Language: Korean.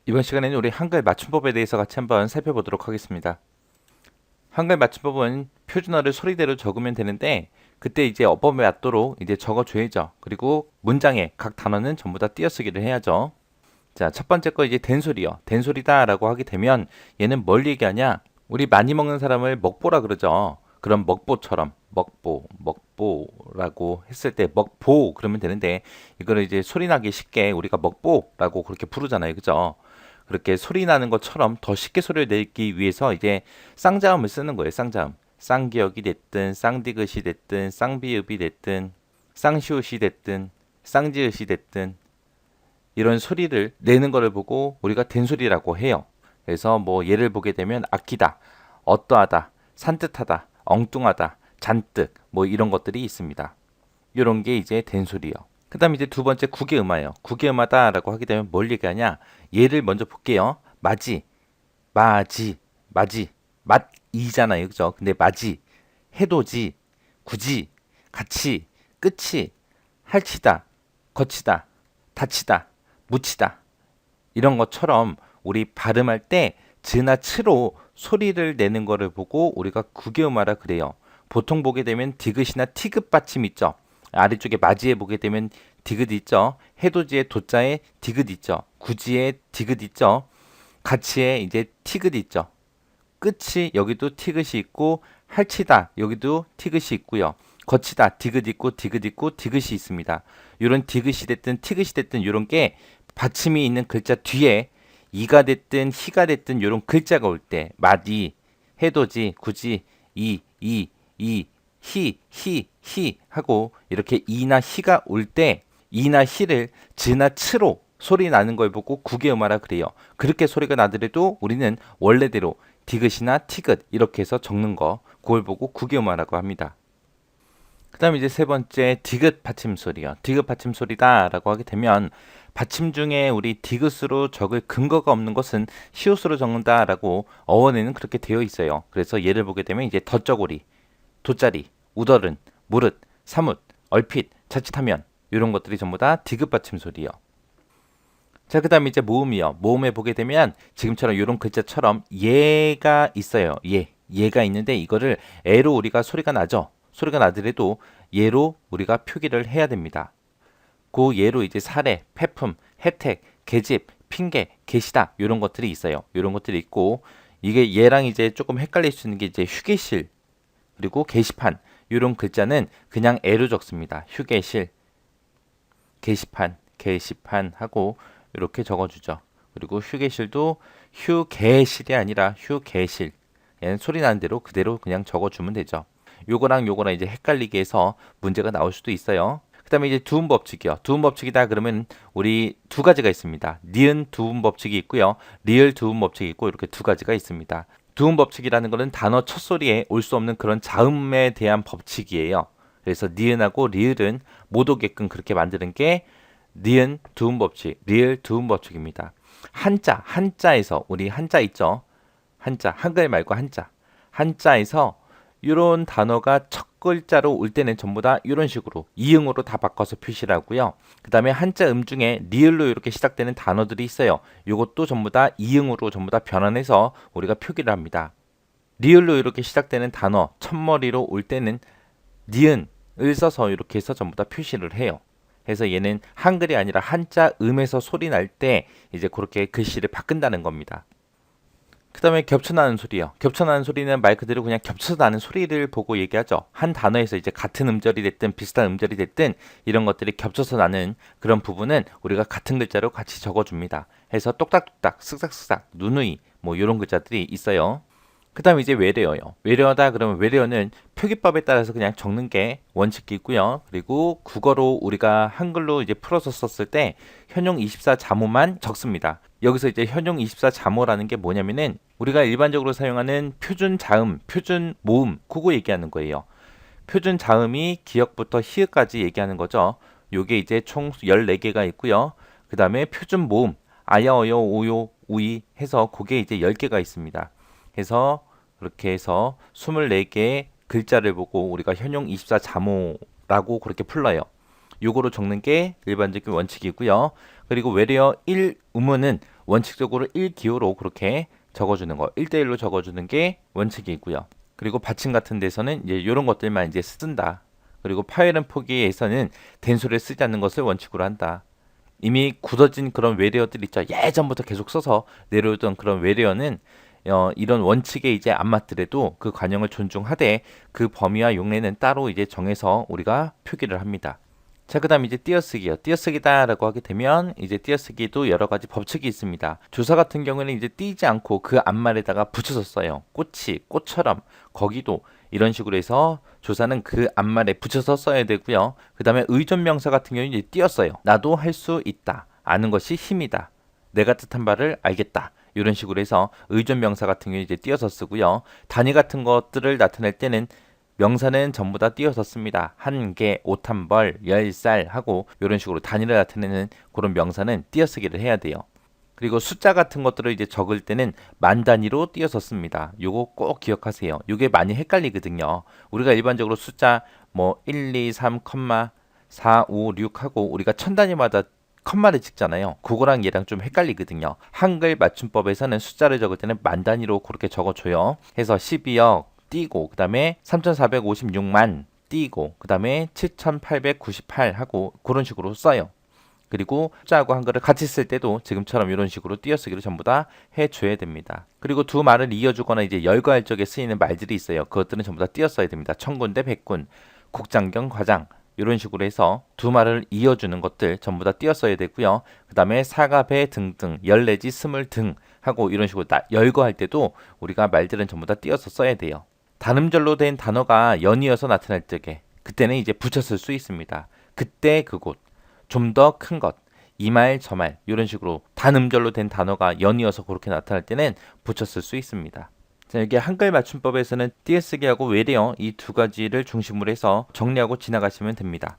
이번 시간에는 우리 한글 맞춤법에 대해서 같이 한번 살펴보도록 하겠습니다. 한글 맞춤법은 표준어를 소리대로 적으면 되는데 그때 이제 어법에 맞도록 이제 적어줘야죠. 그리고 문장에 각 단어는 전부 다 띄어쓰기를 해야죠. 자, 첫 번째 거 이제 된소리요. 된소리다라고 하게 되면 얘는 뭘 얘기하냐? 우리 많이 먹는 사람을 먹보라 그러죠. 그럼 먹보처럼 먹보라고 했을 때 먹보 그러면 되는데 이거를 이제 소리 나기 쉽게 우리가 먹보라고 그렇게 부르잖아요. 그죠? 그렇게 소리 나는 것처럼 더 쉽게 소리를 내기 위해서 이제 쌍자음을 쓰는 거예요. 쌍자음. 쌍기역이 됐든 쌍디귿이 됐든 쌍비읍이 됐든 쌍시옷이 됐든 쌍지읒이 됐든 이런 소리를 내는 것을 보고 우리가 된소리라고 해요. 그래서 뭐 예를 보게 되면 아끼다, 어떠하다, 산뜻하다, 엉뚱하다, 잔뜩 뭐 이런 것들이 있습니다. 이런 게 이제 된소리요. 그 다음 이제 두 번째 국외음화예요. 국외음화다라고 하게 되면 뭘 얘기하냐? 예를 먼저 볼게요. 마지, 마지, 맛이잖아요. 그죠? 근데 마지, 해도지, 굳이, 같이, 끝이, 할치다, 거치다, 다치다, 묻히다 이런 것처럼 우리 발음할 때 즈나 츠로 소리를 내는 거를 보고 우리가 국외음화라 그래요. 보통 보게 되면 디귿이나 티귿 받침 있죠. 아래쪽에 마지에 보게 되면 디귿 있죠. 해돋이에 도자에 디귿 있죠. 구지에 디귿 있죠. 가치에 이제 티귿 있죠. 끝이 여기도 티귿이 있고 할치다 여기도 티귿이 있고요. 거치다 디귿 있고 디귿 있고 디귿이 있습니다. 이런 디귿이 됐든 티귿이 됐든 이런 게 받침이 있는 글자 뒤에 이가 됐든 희가 됐든 이런 글자가 올 때 마디 해도지 굳이 이 히 하고 이렇게 이나 희가 올 때 이나 희를 즈나 츠로 소리 나는 걸 보고 국외음화라 그래요. 그렇게 소리가 나더라도 우리는 원래대로 디귿이나 티귿 이렇게 해서 적는 거 그걸 보고 국외음화라고 합니다. 그 다음에 이제 세 번째 디귿 받침 소리요. 디귿 받침 소리다라고 하게 되면 받침 중에 우리 디귿으로 적을 근거가 없는 것은 시옷으로 적는다라고 어원에는 그렇게 되어 있어요. 그래서 예를 보게 되면 이제 덧저고리, 돗자리, 우덜은, 무릇, 사뭇, 얼핏, 자칫하면 이런 것들이 전부 다 디귿 받침 소리요. 자, 그 다음에 이제 모음이요. 모음에 보게 되면 지금처럼 이런 글자처럼 예가 있어요. 예가 있는데 이거를 애로 우리가 소리가 나죠. 소리가 나더라도 예로 우리가 표기를 해야 됩니다. 그 예로 이제 사례, 폐품, 혜택, 계집, 핑계, 계시다 이런 것들이 있어요. 이런 것들이 있고 이게 얘랑 이제 조금 헷갈릴 수 있는 게 이제 휴게실 그리고 게시판 이런 글자는 그냥 애로 적습니다. 휴게실, 게시판 하고 이렇게 적어주죠. 그리고 휴게실도 휴게실이 아니라 휴게실. 얘는 소리 나는 대로 그대로 그냥 적어주면 되죠. 요거랑 이제 헷갈리게 해서 문제가 나올 수도 있어요. 그 다음에 이제 두음 법칙이요. 두음 법칙이다 그러면 우리 두 가지가 있습니다. 니은 두음 법칙이 있고요. 리을 두음 법칙이 있고 이렇게 두 가지가 있습니다. 두음 법칙이라는 것은 단어 첫 소리에 올 수 없는 그런 자음에 대한 법칙이에요. 그래서 니은하고 리을은 못 오게끔 그렇게 만드는 게 니은 두음 법칙, 리을 두음 법칙입니다. 한자에서 우리 한자 있죠? 한자, 한글 말고 한자. 한자에서 이런 단어가 첫 글자로 올 때는 전부 다 이런 식으로 이응으로 다 바꿔서 표시를 하고요. 그 다음에 한자 중에 리을로 이렇게 시작되는 단어들이 있어요. 이것도 전부 다 이응으로 전부 다 변환해서 우리가 표기를 합니다. 리을로 이렇게 시작되는 단어 첫머리로 올 때는 니은을 써서 이렇게 해서 전부 다 표시를 해요. 그래서 얘는 한글이 아니라 한자 음에서 소리 날 때 이제 그렇게 글씨를 바꾼다는 겁니다. 그 다음에 겹쳐나는 소리요. 겹쳐나는 소리는 말 그대로 그냥 겹쳐서 나는 소리를 보고 얘기하죠. 한 단어에서 이제 같은 음절이 됐든 비슷한 음절이 됐든 이런 것들이 겹쳐서 나는 그런 부분은 우리가 같은 글자로 같이 적어줍니다. 해서 똑딱똑딱, 쓱싹쓱싹, 누누이 뭐 이런 글자들이 있어요. 그 다음에 이제 외래어요. 외래어다 그러면 외래어는 표기법에 따라서 그냥 적는 게 원칙이 있고요. 그리고 국어로 우리가 한글로 이제 풀어서 썼을 때 현용 24 자모만 적습니다. 여기서 이제 현용 24 자모라는 게 뭐냐면은 우리가 일반적으로 사용하는 표준 자음, 표준 모음 그거 얘기하는 거예요. 표준 자음이 기역부터 히읗까지 얘기하는 거죠. 요게 이제 총 14개가 있고요. 그 다음에 표준 모음 아야 어여 오요 우이 해서 그게 이제 10개가 있습니다. 해서 그렇게 해서 24개의 글자를 보고 우리가 현용 24 자모라고 그렇게 풀러요. 요거로 적는 게 일반적인 원칙이고요. 그리고 외래어 1 음문은 원칙적으로 1기호로 그렇게 적어주는 거, 1대1로 적어주는 게 원칙이고요. 그리고 받침 같은 데서는 이제 이런 것들만 이제 쓴다. 그리고 파열음 포기에서는 된소리를 쓰지 않는 것을 원칙으로 한다. 이미 굳어진 그런 외래어들 있죠. 예전부터 계속 써서 내려오던 그런 외래어는 이런 원칙에 이제 안 맞더라도 그 관용을 존중하되 그 범위와 용례는 따로 이제 정해서 우리가 표기를 합니다. 자, 그 다음 이제 띄어쓰기요. 띄어쓰기다라고 하게 되면 이제 띄어쓰기도 여러 가지 법칙이 있습니다. 조사 같은 경우는 이제 띄지 않고 그 앞말에다가 붙여서 써요. 꽃이, 꽃처럼, 거기도 이런 식으로 해서 조사는 그 앞말에 붙여서 써야 되고요. 그 다음에 의존명사 같은 경우는 이제 띄었어요. 나도 할 수 있다. 아는 것이 힘이다. 내가 뜻한 바를 알겠다. 이런 식으로 해서 의존명사 같은 경우는 이제 띄어서 쓰고요. 단위 같은 것들을 나타낼 때는 명사는 전부 다 띄어서 씁니다. 한 개, 옷 한 벌, 10살 하고 이런 식으로 단위를 나타내는 그런 명사는 띄어쓰기를 해야 돼요. 그리고 숫자 같은 것들을 이제 적을 때는 만 단위로 띄어서 씁니다. 요거 꼭 기억하세요. 요게 많이 헷갈리거든요. 우리가 일반적으로 숫자 뭐 1, 2, 3, 4, 5, 6 하고 우리가 천 단위마다 컴마를 찍잖아요. 그거랑 얘랑 좀 헷갈리거든요. 한글 맞춤법에서는 숫자를 적을 때는 만 단위로 그렇게 적어줘요. 해서 12억 띄고 그 다음에 3456만 띄고 그 다음에 7898 하고 그런 식으로 써요. 그리고 숫자하고 한글을 같이 쓸 때도 지금처럼 이런 식으로 띄어쓰기를 전부 다 해줘야 됩니다. 그리고 두 말을 이어주거나 이제 열거할 적에 쓰이는 말들이 있어요. 그것들은 전부 다 띄어써야 됩니다. 천군 대 백군, 국장경 과장 이런 식으로 해서 두 말을 이어주는 것들 전부 다 띄어써야 되고요. 그 다음에 사가, 배 등등, 열 내지 스물 등 하고 이런 식으로 열거할 때도 우리가 말들은 전부 다 띄어서 써야 돼요. 단음절로 된 단어가 연이어서 나타날 적에 그때는 이제 붙였을 수 있습니다. 그때 그곳 좀 더 큰 것, 이 말 저 말 이런 식으로 단음절로 된 단어가 연이어서 그렇게 나타날 때는 붙였을 수 있습니다. 자, 여기 한글 맞춤법에서는 띄어쓰기하고 외래어 이 두 가지를 중심으로 해서 정리하고 지나가시면 됩니다.